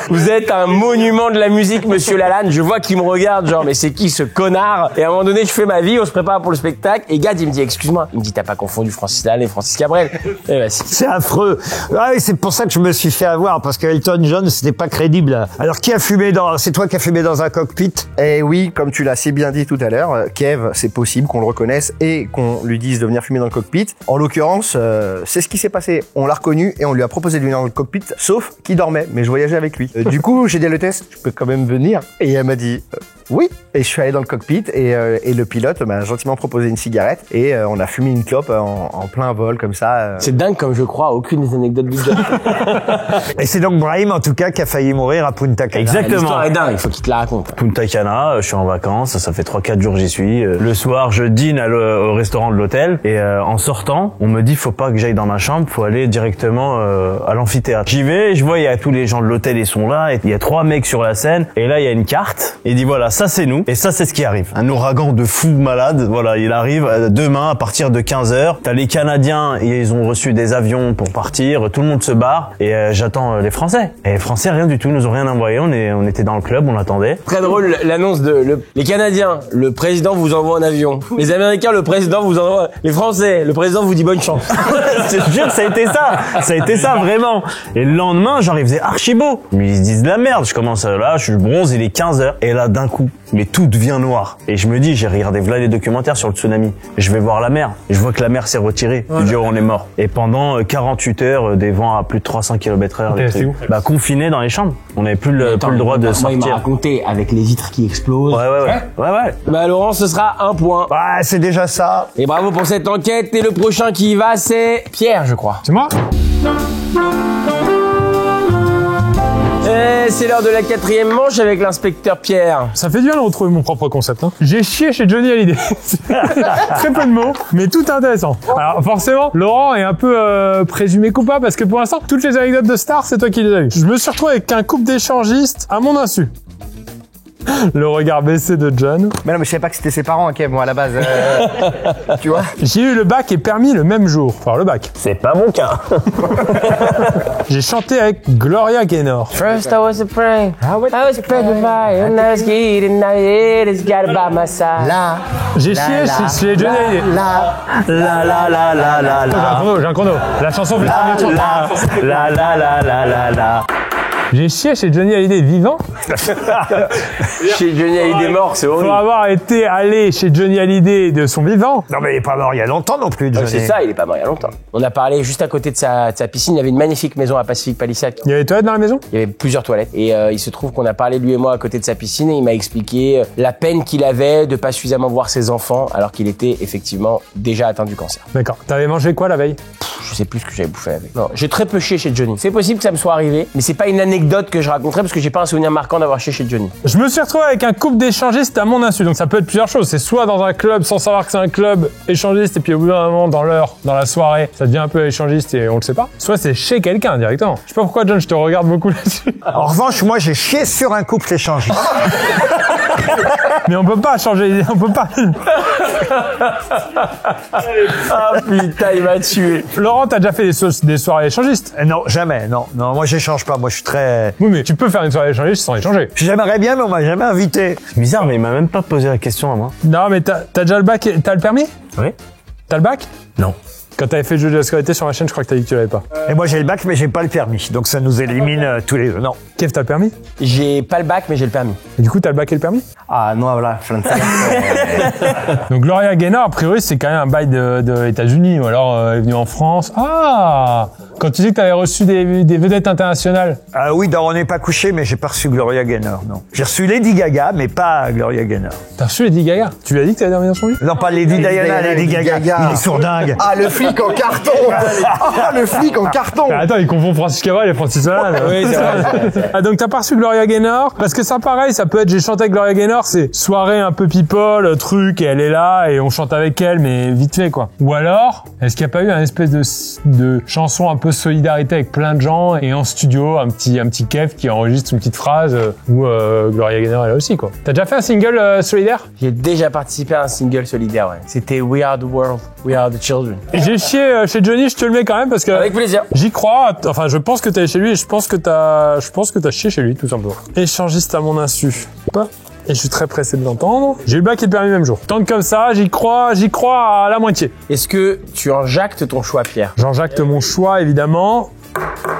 Vous êtes un monument de la musique, Monsieur Lalanne. Je vois qu'il me regarde, genre, mais c'est qui ce connard? Et à un moment donné, je fais ma vie, on se prépare pour le spectacle. Et Gad, il me dit, excuse-moi. Il me dit, t'as pas confondu Francis Lalanne et Francis Cabrel? Eh ben, si. C'est affreux. Ah oui, c'est pour ça que je me suis fait avoir, parce que Elton John, c'était pas crédible. Alors, qui a fumé c'est toi qui as fumé dans un cockpit? Eh oui, comme tu l'as si bien dit tout à l'heure, Kev, c'est possible qu'on le reconnaisse et qu'on lui dise de venir fumer dans le cockpit. En l'occurrence, c'est ce qui s'est passé. On l'a reconnu et on lui a proposé de venir dans le cockpit, sauf qu'il dormait, mais je voyageais avec lui. Du coup, j'ai dit à l'hôtesse, je peux quand même venir? Et elle m'a dit, oui. Et je suis allé dans le cockpit et le pilote m'a gentiment proposé une cigarette et on a fumé une clope en plein vol comme ça. C'est dingue comme je crois à aucune des anecdotes du jeu. Et c'est donc Brahim, en tout cas, qui a failli mourir à Punta Cana. Exactement. L'histoire est dingue, il faut qu'il te la raconte. Punta Cana, je suis en vacances, ça fait 3-4 jours que j'y suis. Le soir, je dîne au restaurant de l'hôtel et en sortant, on me dit faut pas que j'aille dans ma chambre, faut aller directement à l'amphithéâtre. J'y vais, je vois il y a tous les gens de l'hôtel, ils sont là, et il y a 3 mecs sur la scène et là il y a une carte et il dit voilà, ça c'est nous et ça c'est ce qui arrive. Un ouragan de fou malade, voilà, il arrive demain à partir de 15h. T'as les Canadiens, ils ont reçu des avions pour partir, tout le monde se barre et j'attends les Français. Et les Français rien du tout, ils nous ont rien envoyé, on était dans le club, on attendait. Très drôle l'annonce les Canadiens, le président vous envoie en avion. Les Américains, le président vous envoie. Les Français, le président vous dit bonne chance. Je te jure, ça a été ça vraiment. Et le lendemain, genre il faisait archi beau. Mais ils se disent de la merde. Je commence là, je suis bronze, il est 15h et là d'un coup, mais tout devient noir. Et je me dis, j'ai regardé voilà les documentaires sur le tsunami. Je vais voir la mer et je vois que la mer s'est retirée. Je dis oh, on est mort. Et pendant 48 heures, des vents à plus de 300 km/h. C'est où? Bah confinés dans les chambres. On n'avait plus le droit de Moi, il m'a sortir. raconté avec les vitres qui explosent. Ouais. Bah Laurent, ce sera un point. Ah, c'est déjà ça. Et bravo pour cette enquête. Et le prochain qui y va, c'est Pierre, je crois. C'est moi? Et c'est l'heure de la 4e manche avec l'inspecteur Pierre. Ça fait du bien de retrouver mon propre concept. Hein. J'ai chié chez Johnny Hallyday. Très peu de mots, mais tout intéressant. Alors forcément, Laurent est un peu présumé coupable parce que pour l'instant, toutes les anecdotes de stars, c'est toi qui les as eues. Je me suis retrouvé avec un couple d'échangistes à mon insu. Le regard baissé de John. Mais non, mais je savais pas que c'était ses parents, Kev, moi à la base. Tu vois? J'ai eu le bac et permis le même jour. Enfin, le bac. C'est pas mon cas. J'ai chanté avec Gloria Gaynor. First I was a prey. I was pregnant by and I was getting it has got by my side. Là. J'ai chié chez Johnny Hallyday. J'ai un chrono. La chanson fait 3 minutes. J'ai chié chez Johnny Hallyday vivant. Chez Johnny Hallyday mort, c'est Pour horrible. avoir été allé chez Johnny Hallyday de son vivant. Non, mais il est pas mort il y a longtemps non plus, Johnny. C'est ça, il est pas mort il y a longtemps. On a parlé juste à côté de sa piscine, il y avait une magnifique maison à Pacific Palisades. Il y avait des toilettes dans la maison? Il y avait plusieurs toilettes. Et il se trouve qu'on a parlé, lui et moi, à côté de sa piscine, et il m'a expliqué la peine qu'il avait de pas suffisamment voir ses enfants, alors qu'il était effectivement déjà atteint du cancer. D'accord. T'avais mangé quoi la veille? Je sais plus ce que j'avais bouffé avec. Non, j'ai très peu chié chez Johnny. C'est possible que ça me soit arrivé, mais c'est pas une anecdote que je raconterai parce que j'ai pas un souvenir marquant d'avoir chié chez Johnny. Je me suis retrouvé avec un couple d'échangistes à mon insu, donc ça peut être plusieurs choses. C'est soit dans un club sans savoir que c'est un club échangiste et puis au bout d'un moment, dans l'heure, dans la soirée, ça devient un peu échangiste et on le sait pas. Soit c'est chez quelqu'un directement. Je sais pas pourquoi John, je te regarde beaucoup là-dessus. En revanche, moi, j'ai chié sur un couple échangiste. Mais on peut pas changer, on peut pas. Ah putain, il m'a tué. Laurent, t'as déjà fait des soirées échangistes? Non, jamais, non. Non, moi, j'échange pas. Moi, je suis très... Oui, mais tu peux faire une soirée échangiste sans échanger. J'aimerais bien, mais on m'a jamais invité. C'est bizarre, mais il m'a même pas posé la question à moi. Non, mais t'as déjà le bac, t'as le permis? Oui. T'as le bac? Non. Quand t'avais fait le jeu de la scolarité sur ma chaîne, je crois que t'as dit que tu l'avais pas. Et moi, j'ai le bac, mais j'ai pas le permis. Donc, ça nous élimine tous les deux. Non. Kev, t'as le permis? J'ai pas le bac, mais j'ai le permis. Et du coup, t'as le bac et le permis? Ah non, voilà, plein de Donc Gloria Gaynor, a priori, c'est quand même un bail de États-Unis, ou alors elle est venue en France. Ah! Quand tu dis que t'avais reçu des vedettes internationales. Ah oui, on n'est pas couché, mais j'ai pas reçu Gloria Gaynor, non. J'ai reçu Lady Gaga, mais pas Gloria Gaynor. T'as reçu Lady Gaga? Tu lui as dit que t'avais dormi dans son lit? Non, pas Lady Diana, Lady Gaga. Il est sourdingue. Ah, le flic en carton. Ah, le flic en carton. Ah, attends, il confond Francis Cabrel et Francis Lalanne. Oui, c'est vrai. Ah, donc t'as pas reçu Gloria Gaynor? Parce que ça, pareil, ça peut être j'ai chanté avec Gloria Gaynor, c'est soirée un peu people, truc, et elle est là, et on chante avec elle, mais vite fait, quoi. Ou alors, est-ce qu'il n'y a pas eu un espèce de chanson un peu solidarité avec plein de gens, et en studio, un petit Kev qui enregistre une petite phrase, où Gloria Gaynor est là aussi, quoi. T'as déjà fait un single solidaire? J'ai déjà participé à un single solidaire, ouais. C'était We Are the World, We Are the Children. Et j'ai chié chez Johnny, je te le mets quand même, parce que... Avec plaisir. J'y crois, enfin je pense que t'es allé chez lui et je pense que t'as chié chez lui tout simplement. Échangiste à mon insu. Pas. Et je suis très pressé de l'entendre. J'ai eu le bac et le permis le même jour. Tente comme ça, j'y crois à la moitié. Est-ce que tu enjactes ton choix, Pierre? J'enjacte mon choix évidemment.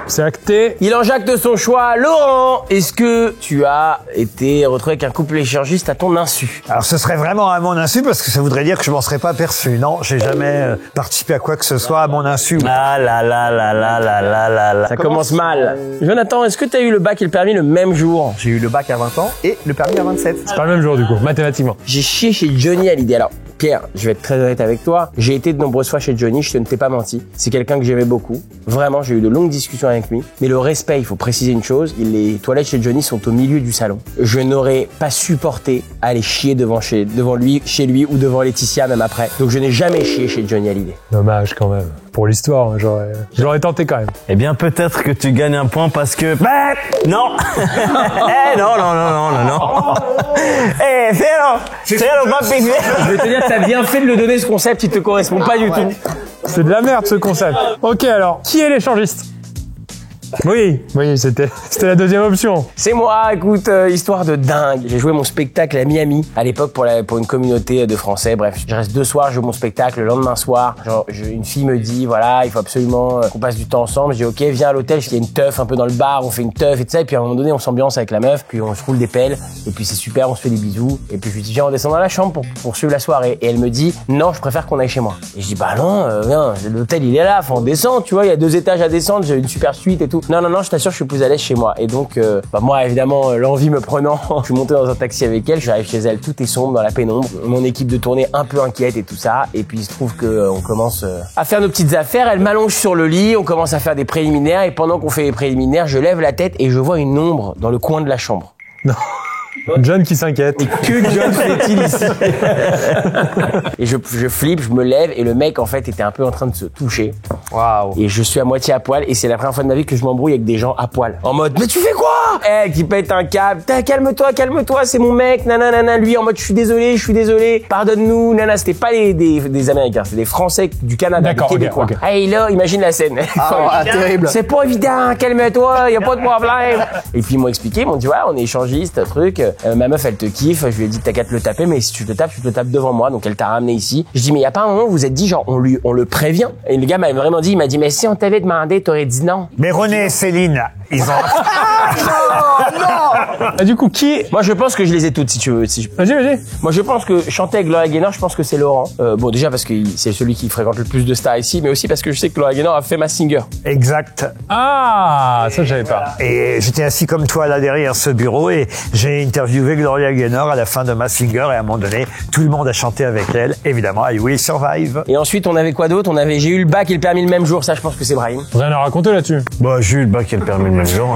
C'est acté. Il enjacte son choix. Laurent, est-ce que tu as été retrouvé avec un couple échangiste à ton insu? Alors, ce serait vraiment à mon insu, parce que ça voudrait dire que je m'en serais pas aperçu. Non, j'ai jamais participé à quoi que ce soit à mon insu. Ah là là là là là là là là. Ça commence mal. Jonathan, est-ce que tu as eu le bac et le permis le même jour? J'ai eu le bac à 20 ans et le permis à 27. C'est pas le même jour du coup, mathématiquement. J'ai chié chez Johnny Hallyday. Alors, Pierre, je vais être très honnête avec toi. J'ai été de nombreuses fois chez Johnny, je ne t'ai pas menti. C'est quelqu'un que j'aimais beaucoup. Vraiment, j'ai eu de longues discussions avec lui. Mais le respect, il faut préciser une chose. Les toilettes chez Johnny sont au milieu du salon. Je n'aurais pas supporté aller chier devant lui, chez lui ou devant Laetitia même après. Donc je n'ai jamais chié chez Johnny Hallyday. Dommage quand même. Pour l'histoire, hein, j'aurais tenté quand même. Eh bien, peut-être que tu gagnes un point parce que... Bah, non. Eh, non. Eh, zéro, papi. Je vais te dire, t'as bien fait de le donner ce concept, il te correspond pas du tout. C'est de la merde ce concept. Ok alors, qui est l'échangiste? Oui, c'était la deuxième option. C'est moi, écoute, histoire de dingue. J'ai joué mon spectacle à Miami, à l'époque pour une communauté de Français. Bref, je reste 2 soirs, je joue mon spectacle. Le lendemain soir, une fille me dit, voilà, il faut absolument qu'on passe du temps ensemble. Je dis, ok, viens à l'hôtel, il y a une teuf un peu dans le bar, on fait une teuf et tout ça. Et puis à un moment donné, on s'ambiance avec la meuf, puis on se roule des pelles, et puis c'est super, on se fait des bisous. Et puis je lui dis, viens, on descend dans la chambre pour suivre la soirée. Et elle me dit, non, je préfère qu'on aille chez moi. Et je dis, bah non, viens, l'hôtel il est là, faut on descend, tu vois, il y a 2 étages à descendre, j'ai une super suite et tout. Non, je t'assure, je suis plus à l'aise chez moi. Et donc, moi, évidemment, l'envie me prenant, je suis monté dans un taxi avec elle, j'arrive chez elle, tout est sombre, dans la pénombre. Mon équipe de tournée un peu inquiète et tout ça. Et puis, il se trouve que on commence à faire nos petites affaires. Elle m'allonge sur le lit, on commence à faire des préliminaires. Et pendant qu'on fait les préliminaires, je lève la tête et je vois une ombre dans le coin de la chambre. Non. John qui s'inquiète. Et que John fait-il ici? Et je flippe, je me lève et le mec en fait était un peu en train de se toucher. Waouh. Et je suis à moitié à poil et c'est la première fois de ma vie que je m'embrouille avec des gens à poil. En mode, mais tu fais quoi? Qui pète un câble. Calme-toi, c'est mon mec, nanana. Lui en mode, je suis désolé, pardonne-nous, nana. C'était pas des Américains, c'était des Français du Canada, des Québécois. Okay. Hey là, imagine la scène. Terrible. C'est pas évident, calme-toi, y a pas de problème. Et puis ils m'ont expliqué, ils m'ont dit, ouais, on est échangistes, truc. Ma meuf, elle te kiffe. Je lui ai dit, t'as qu'à te le taper, mais si tu te le tapes, tu te le tapes devant moi. Donc elle t'a ramené ici. Je dis, mais y a pas un moment où vous êtes dit, genre, on le prévient. Et le gars m'a vraiment dit, il m'a dit, mais si on t'avait demandé, t'aurais dit non. Mais René et Céline, Ils ont... Ah, du coup, qui... Moi, je pense que je les ai toutes, si tu veux. Vas-y. Moi, je pense que chanter avec Gloria Gaynor, je pense que c'est Laurent. Bon, déjà parce que c'est celui qui fréquente le plus de stars ici, mais aussi parce que je sais que Gloria Gaynor a fait Masked Singer. Exact. Ah, ça, je savais pas. Et j'étais assis comme toi là derrière ce bureau et j'ai interviewé Gloria Gaynor à la fin de Masked Singer et à un moment donné, tout le monde a chanté avec elle, évidemment, I Will Survive. Et ensuite, on avait quoi d'autre? J'ai eu le bac et le permis le même jour. Ça, je pense que c'est Brahim. Rien à raconter là-dessus. Bah, j'ai eu le bac et le permis le même jour.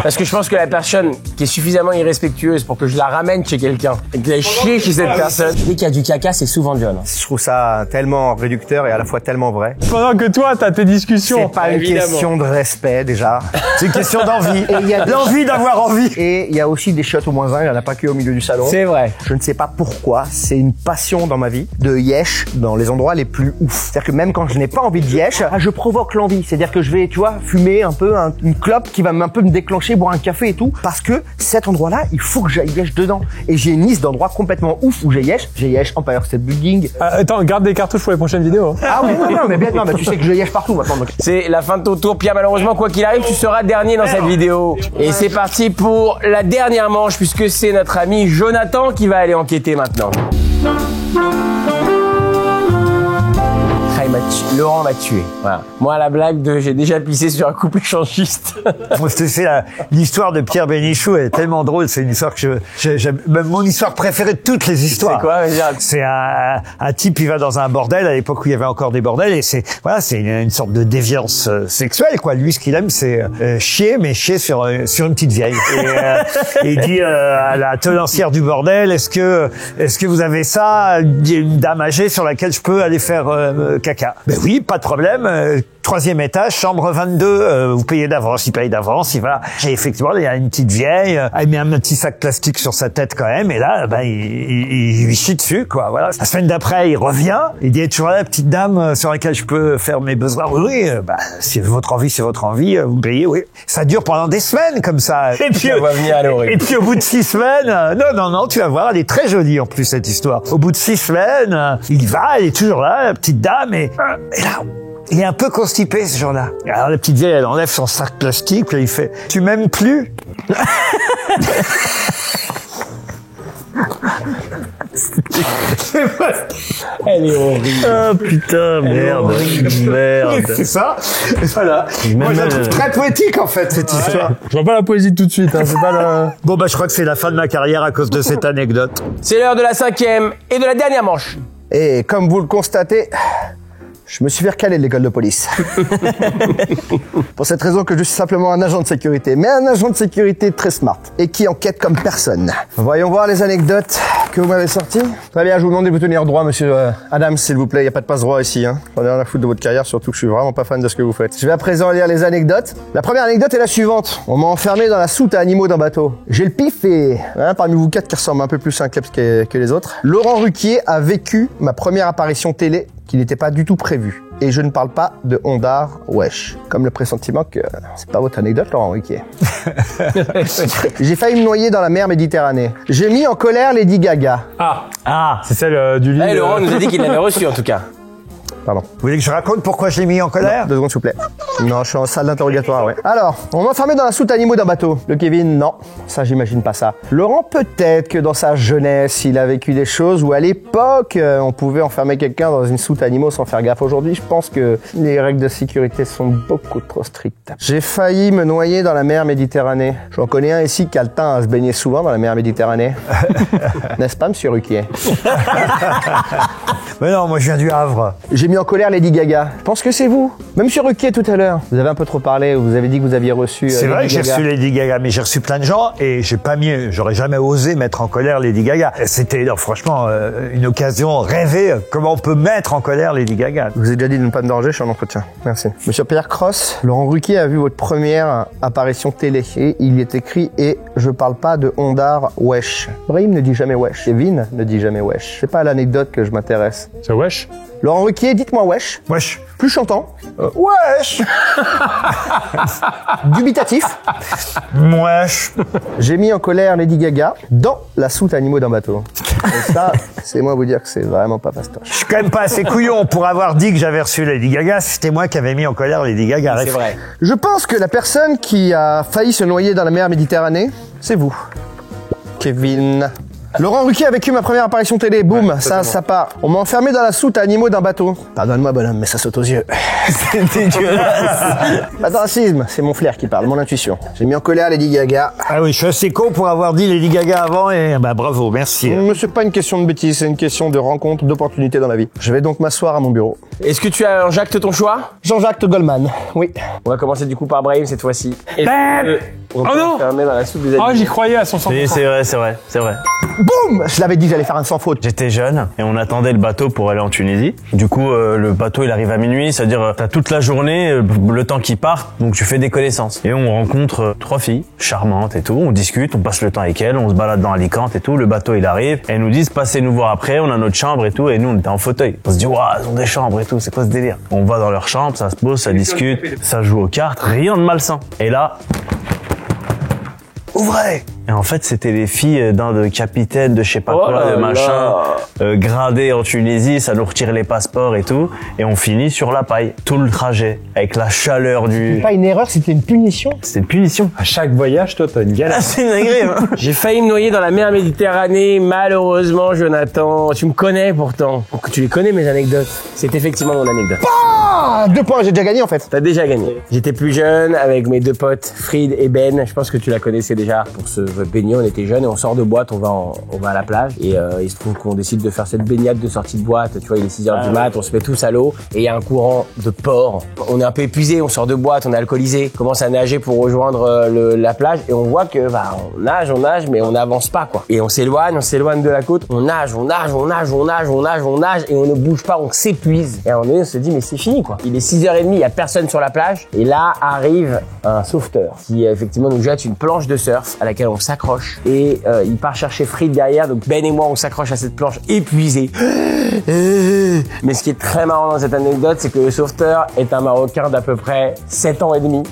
Parce que je pense que la personne qui est suffisamment irrespectueuse pour que je la ramène chez quelqu'un et que j'aille chier chez cette personne, dès qu'il y a du caca, c'est souvent John. Je trouve ça tellement réducteur et à la fois tellement vrai. Pendant que toi, t'as tes discussions. C'est pas une question de respect déjà. C'est une question d'envie. Et il y a L'envie d'avoir envie. Et il y a aussi des shots au moins un, il n'y en a pas que au milieu du salon. C'est vrai. Je ne sais pas pourquoi, c'est une passion dans ma vie de yesh dans les endroits les plus ouf. C'est-à-dire que même quand je n'ai pas envie de yesh, je provoque l'envie. C'est-à-dire que je vais, tu vois, fumer un peu une clope qui va un peu me déclencher, boire un café et tout, parce que cet endroit-là, il faut que j'aille yesh dedans. Et j'ai une liste d'endroits complètement ouf où j'ai yesh. J'ai yesh Empire State Building. Attends, garde des cartouches pour les prochaines vidéos. Hein. Ah oui, non, mais bien, non, mais tu sais que je yesh partout maintenant. Donc. C'est la fin de ton tour, Pierre. Malheureusement, quoi qu'il arrive, tu seras dernier dans cette vidéo. Et c'est parti pour la dernière manche, puisque c'est notre ami Jonathan qui va aller enquêter maintenant. Laurent m'a tué. Voilà. Moi, la blague de j'ai déjà pissé sur un couple échangiste. C'est l'histoire de Pierre Bénichou, elle est tellement drôle. C'est une histoire que j'aime, même mon histoire préférée de toutes les histoires. C'est quoi? C'est un type, il va dans un bordel à l'époque où il y avait encore des bordels et c'est une sorte de déviance sexuelle, quoi. Lui, ce qu'il aime, c'est chier, mais chier sur une petite vieille. Et il dit à la tenancière du bordel, est-ce que vous avez ça, une dame âgée sur laquelle je peux aller faire caca? Ben oui, pas de problème. 3e étage, chambre 22, vous payez d'avance, il paye d'avance, il va. Et effectivement, il y a une petite vieille, elle met un petit sac plastique sur sa tête quand même, et là, ben, il lui chie dessus, quoi, voilà. La semaine d'après, il revient, il dit, tu vois la petite dame sur laquelle je peux faire mes besoins? Oui, bah, si votre envie, c'est votre envie, vous payez, oui. Ça dure pendant des semaines, comme ça. Et puis, au bout de 6 semaines, non, tu vas voir, elle est très jolie, en plus, cette histoire. Au bout de 6 semaines, il va, elle est toujours là, la petite dame, et là, il est un peu constipé ce jour-là. Alors la petite vieille, elle enlève son sac plastique, là, il fait « Tu m'aimes plus ?» Elle est horrible. Ah putain, merde. C'est ça. Voilà. Moi, je la trouve très poétique, en fait, cette histoire. Je vois pas la poésie tout de suite, hein, c'est pas le... Bon, bah, je crois que c'est la fin de ma carrière à cause de cette anecdote. C'est l'heure de la 5e et de la dernière manche. Et comme vous le constatez, je me suis fait recaler de l'école de police. Pour cette raison que je suis simplement un agent de sécurité, mais un agent de sécurité très smart et qui enquête comme personne. Voyons voir les anecdotes que vous m'avez sorties. Très bien, je vous demande de vous tenir droit, monsieur Adams, s'il vous plaît. Il n'y a pas de passe droit ici. Hein. J'en ai rien à foutre de votre carrière, surtout que je suis vraiment pas fan de ce que vous faites. Je vais à présent lire les anecdotes. La première anecdote est la suivante. On m'a enfermé dans la soute à animaux d'un bateau. J'ai le pif et parmi vous 4 qui ressemble un peu plus à un kleps que les autres. Laurent Ruquier a vécu ma première apparition télé qui n'était pas du tout prévue. Et je ne parle pas de Ondar Wesh. Comme le pressentiment que c'est pas votre anecdote, Laurent Ruquier. J'ai failli me noyer dans la mer Méditerranée. J'ai mis en colère Lady Gaga. Ah, c'est celle du livre. Laurent nous a dit qu'il l'avait reçu en tout cas. Pardon. Vous voulez que je raconte pourquoi je l'ai mis en colère? 2 secondes, s'il vous plaît. Non, je suis en salle d'interrogatoire, ouais. Alors, on m'a enfermé dans la soute animaux d'un bateau. Le Kevin, non. Ça, j'imagine pas ça. Laurent, peut-être que dans sa jeunesse, il a vécu des choses où à l'époque, on pouvait enfermer quelqu'un dans une soute animaux sans faire gaffe. Aujourd'hui, je pense que les règles de sécurité sont beaucoup trop strictes. J'ai failli me noyer dans la mer Méditerranée. J'en connais un ici qui a le temps à se baigner souvent dans la mer Méditerranée. N'est-ce pas, monsieur Ruquier? Mais non, moi je viens du Havre. J'ai mis en colère Lady Gaga. Je pense que c'est vous. Même sur Ruquier tout à l'heure. Vous avez un peu trop parlé, vous avez dit que vous aviez reçu C'est vrai que j'ai Gaga. reçu Lady Gaga, mais j'ai reçu plein de gens et j'aurais jamais osé mettre en colère Lady Gaga. C'était franchement une occasion rêvée. Comment on peut mettre en colère Lady Gaga? Je vous ai déjà dit de ne pas me déranger, je suis en entretien. Merci. Monsieur Pierre Cross, Laurent Ruquier a vu votre première apparition télé et il y est écrit « Et je parle pas de Ondar Wesh ». Brahim ne dit jamais Wesh. Kevin ne dit jamais Wesh. C'est pas à l'anecdote que je m'intéresse. C'est wesh. Laurent Ruquier, dites-moi Wesh. Wesh. Plus chantant. Wesh. Dubitatif. Wesh. J'ai mis en colère Lady Gaga dans la soute animaux d'un bateau. Et ça, c'est moi vous dire que c'est vraiment pas fastoche. Je suis quand même pas assez couillon pour avoir dit que j'avais reçu Lady Gaga. C'était moi qui avais mis en colère Lady Gaga. C'est vrai. Je pense que la personne qui a failli se noyer dans la mer Méditerranée, c'est vous, Kevin. Laurent Ruquier a vécu ma première apparition télé, boum, ça part. On m'a enfermé dans la soute à animaux d'un bateau. Pardonne-moi bonhomme, mais ça saute aux yeux. C'est dégueulasse. Pas de racisme, c'est mon flair qui parle, mon intuition. J'ai mis en colère Lady Gaga. Ah oui, je suis assez con pour avoir dit Lady Gaga avant et bah bravo, merci. Mais c'est pas une question de bêtise, c'est une question de rencontre, d'opportunité dans la vie. Je vais donc m'asseoir à mon bureau. Est-ce que tu as Jacques ton choix? Jean-Jacques Goldman, oui. On va commencer du coup par Brahim cette fois-ci. On Oh peut non enfermer dans la soupe des Oh, animaux. j'y croyais à son 100%. C'est vrai. Boum! Je l'avais dit, j'allais faire un sans faute. J'étais jeune et on attendait le bateau pour aller en Tunisie. Du coup, le bateau il arrive à minuit, c'est-à-dire t'as toute la journée, le temps qui part, donc tu fais des connaissances. Et on rencontre 3 filles charmantes et tout, on discute, on passe le temps avec elles, on se balade dans Alicante et tout. Le bateau il arrive, elles nous disent passez nous voir après, on a notre chambre et tout, et nous on était en fauteuil. On se dit waouh, elles ont des chambres et tout, c'est quoi ce délire? On va dans leur chambre, ça se pose, ça discute, ça joue aux cartes, rien de malsain. Et là, ouvrez! Et en fait, c'était les filles d'un de capitaine de je sais pas quoi, de machin, gradé en Tunisie, ça nous retire les passeports et tout, et on finit sur la paille, tout le trajet, avec la chaleur du... Pas une erreur, c'était une punition. C'était une punition. À chaque voyage, toi, t'as une galère. Ah, c'est une agréable. J'ai failli me noyer dans la mer Méditerranée, malheureusement, Jonathan. Tu me connais pourtant. Donc, tu les connais mes anecdotes. C'est effectivement mon anecdote. Ah, 2 points, j'ai déjà gagné en fait. T'as déjà gagné. J'étais plus jeune avec mes 2 potes, Fried et Ben. Je pense que tu la connaissais déjà pour se baigner. On était jeunes et on sort de boîte, on va à la plage. Et il se trouve qu'on décide de faire cette baignade de sortie de boîte. Tu vois, il est 6h du mat, on se met tous à l'eau et il y a un courant de port. On est un peu épuisé, on sort de boîte, on est alcoolisé. On commence à nager pour rejoindre la plage et on voit que on nage, mais on n'avance pas quoi. Et on s'éloigne de la côte. On nage et on ne bouge pas, on s'épuise. Et à un moment donné, on se dit mais c'est fini quoi. Il est 6h30, il y a personne sur la plage. Et là arrive un sauveteur qui effectivement nous jette une planche de surf à laquelle on s'accroche. Et il part chercher Fried derrière. Donc Ben et moi, on s'accroche à cette planche épuisée. Mais ce qui est très marrant dans cette anecdote, c'est que le sauveteur est un Marocain d'à peu près 7 ans et demi.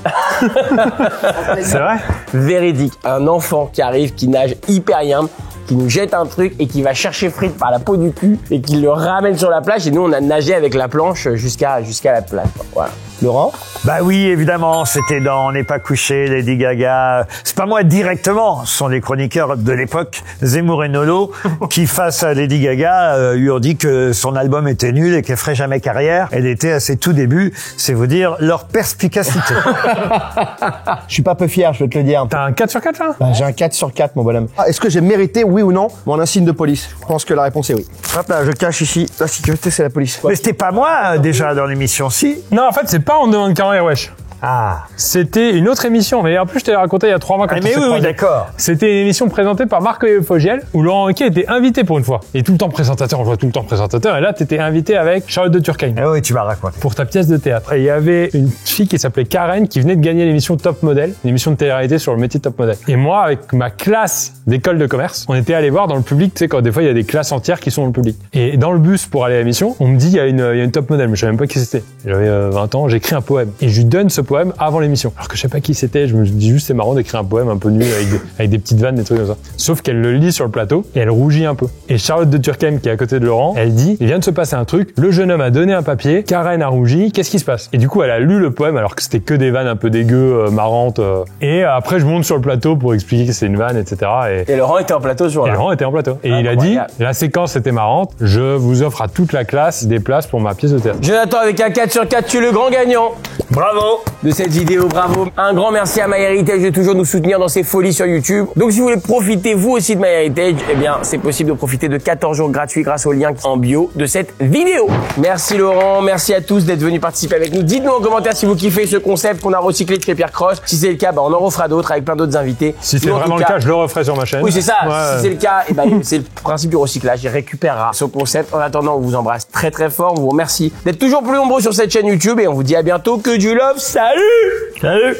C'est vrai? Véridique. Un enfant qui arrive, qui nage hyper bien, qui nous jette un truc et qui va chercher Fried par la peau du cul et qui le ramène sur la plage. Et nous, on a nagé avec la planche jusqu'à la plage. Voilà. Laurent? Bah oui, évidemment, c'était dans On n'est pas couché, Lady Gaga. C'est pas moi directement, ce sont les chroniqueurs de l'époque, Zemmour et Nolo, qui face à Lady Gaga lui ont dit que son album était nul et qu'elle ferait jamais carrière. Elle était à ses tout débuts, c'est vous dire leur perspicacité. Je suis pas peu fier, je vais te le dire. T'as un 4 sur 4 là? Bah, j'ai un 4 sur 4, mon bonhomme. Est-ce que j'ai mérité, oui ou non, mon insigne de police? Je pense que la réponse est oui. Hop là, je cache ici. La sécurité, c'est la police. Mais c'était pas moi déjà dans l'émission, si. Non, en fait, c'est pas On demande carrière, wesh. Ah. C'était une autre émission, mais en plus je t'ai raconté il y a 3 mois quand Ah, on mais s'est oui, croisés. d'accord. C'était une émission présentée par Marc Fogiel, où Laurent Ruquier était invité pour une fois. Et tout le temps présentateur, on voit tout le temps présentateur, et là t'étais invité avec Charlotte de Turckheim. Ah oui, tu m'as raconté. Pour ta pièce de théâtre. Et il y avait une fille qui s'appelait Karen qui venait de gagner l'émission Top Model, une émission de télé-réalité sur le métier de top model. Et moi, avec ma classe d'école de commerce, on était allé voir dans le public, tu sais, quand des fois il y a des classes entières qui sont dans le public. Et dans le bus pour aller à l'émission, on me dit il y a une top model, mais je savais même pas qui c'était. J'avais 20 ans, j'écris un poème. Et je lui donne ce poème avant l'émission. Alors que je sais pas qui c'était, je me dis juste c'est marrant d'écrire un poème un peu nul avec des petites vannes, des trucs comme ça. Sauf qu'elle le lit sur le plateau et elle rougit un peu. Et Charlotte de Turckheim, qui est à côté de Laurent, elle dit il vient de se passer un truc, le jeune homme a donné un papier, Karen a rougi, qu'est-ce qui se passe? Et du coup elle a lu le poème alors que c'était que des vannes un peu dégueu, marrantes. Et après je monte sur le plateau pour expliquer que c'est une vanne, etc. Et Laurent était en plateau ce Et jour-là. Laurent était en plateau. Et il a dit, la séquence était marrante, je vous offre à toute la classe des places pour ma pièce de théâtre. Jonathan avec un 4 sur 4, tu es le grand gagnant. Bravo de cette vidéo, bravo. Un grand merci à MyHeritage de toujours nous soutenir dans ses folies sur YouTube. Donc si vous voulez profiter vous aussi de MyHeritage, eh bien c'est possible de profiter de 14 jours gratuits grâce au lien en bio de cette vidéo. Merci Laurent, merci à tous d'être venus participer avec nous. Dites-nous en commentaire si vous kiffez ce concept qu'on a recyclé de Pierre Cross. Si c'est le cas, on en refera d'autres avec plein d'autres invités. Si c'est Nous, en vraiment tout le cas, je le referai sur ma chaîne. Oui, c'est ça. Ouais. Si c'est le cas, c'est le principe du recyclage. Il récupérera ce concept. En attendant, on vous embrasse très très fort. On vous remercie d'être toujours plus nombreux sur cette chaîne YouTube et on vous dit à bientôt. Que du love. Salut! Salut!